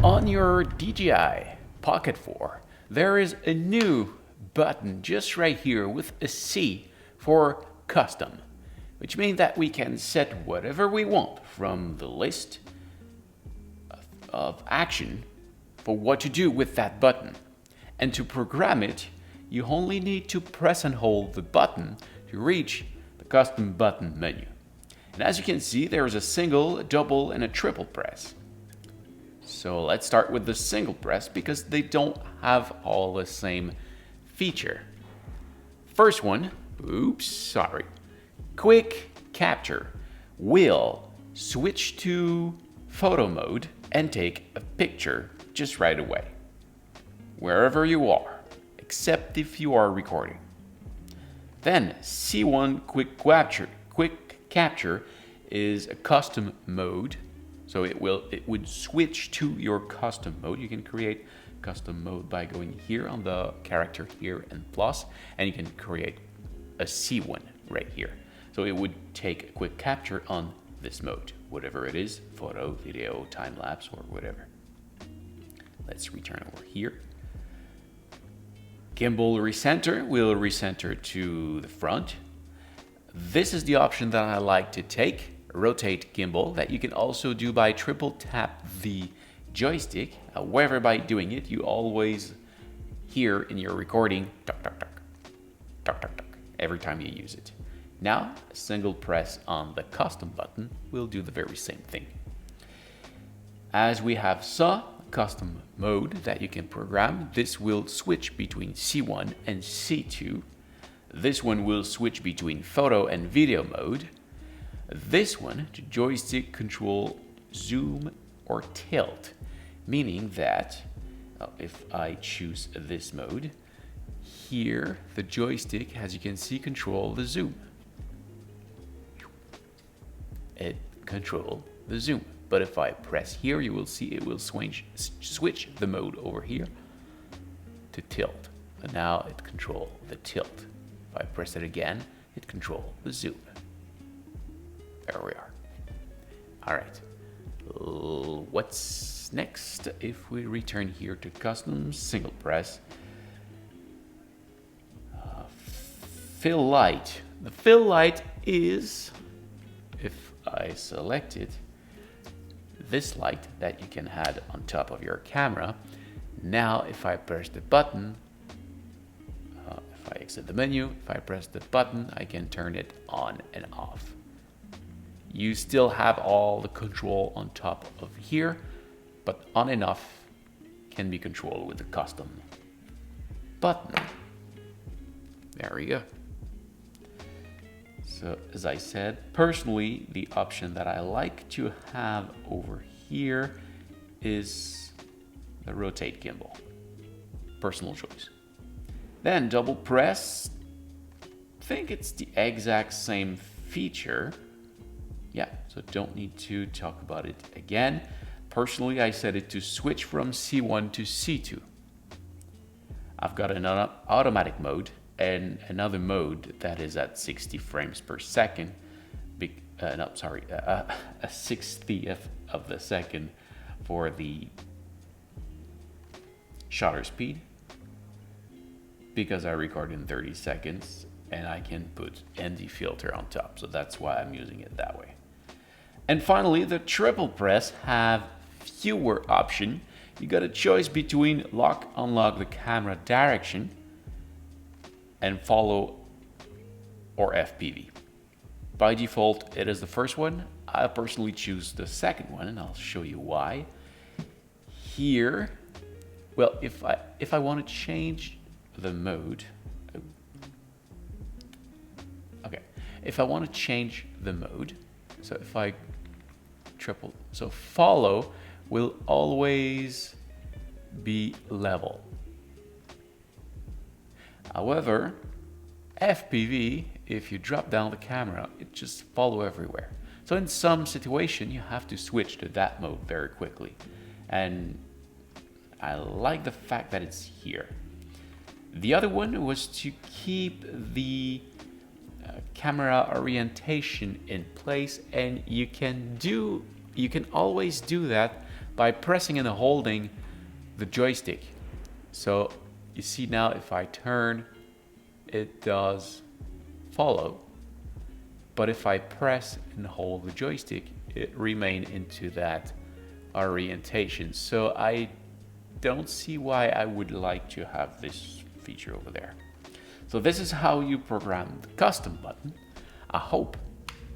On your DJI Pocket 4, there is a new button just right here with a C for custom, which means that we can set whatever we want from the list of action for what to do with that button. And to program it, you only need to press and hold the button to reach the custom button menu. And as you can see, there is a single, a double, and a triple press. So let's start with the single press because they don't have all the same feature. First one, quick capture will switch to photo mode and take a picture just right away, wherever you are, except if you are recording. Then C1 quick capture is a custom mode. So it would switch to your custom mode. You can create custom mode by going here on the character here and plus, and you can create a C1 right here. So it would take a quick capture on this mode, whatever it is, photo, video, time lapse, or whatever. Let's return over here. Gimbal recenter will recenter to the front. This is the option that I like to take. Rotate gimbal that you can also do by triple tap the joystick. However, by doing it, you always hear in your recording tuck, tuck, tuck, tuck, tuck, tuck, every time you use it. Now, a single press on the custom button will do the very same thing. As we have saw custom mode that you can program, this will switch between C1 and C2. This one will switch between photo and video mode. This one to joystick control zoom or tilt, meaning that if I choose this mode, here the joystick, as you can see, control the zoom. It control the zoom. But if I press here, you will see it will switch the mode over here to tilt. And now it control the tilt. If I press it again, it control the zoom. There we are. All right. What's next? If we return here to custom single press, fill light. The fill light is, if I select it, this light that you can add on top of your camera. Now, if I press the button, if I exit the menu, if I press the button, I can turn it on and off. You still have all the control on top of here, but on and off can be controlled with the custom button. There we go. So as I said, personally, the option that I like to have over here is the rotate gimbal. Personal choice. Then double press. I think it's the exact same feature. Yeah, so don't need to talk about it again. Personally, I set it to switch from C1 to C2. I've got an automatic mode and another mode that is at 60 frames per second. A 60th of the second for the shutter speed, because I record in 30 seconds and I can put ND filter on top. So that's why I'm using it that way. And finally, the triple press have fewer options. You got a choice between lock, unlock the camera direction, and follow or FPV. By default, it is the first one. I personally choose the second one, and I'll show you why. Here, well, if I want to change the mode, okay, if I want to change the mode, so if I so follow will always be level. However, FPV, if you drop down the camera, it just follow everywhere. So in some situation, you have to switch to that mode very quickly. And I like the fact that it's here. The other one was to keep the camera orientation in place, and you can always do that by pressing and holding the joystick. So you see now if I turn, it does follow. But if I press and hold the joystick, it remains into that orientation. So I don't see why I would like to have this feature over there. So this is how you program the custom button. I hope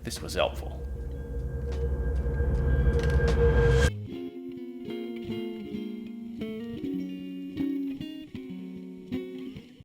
this was helpful.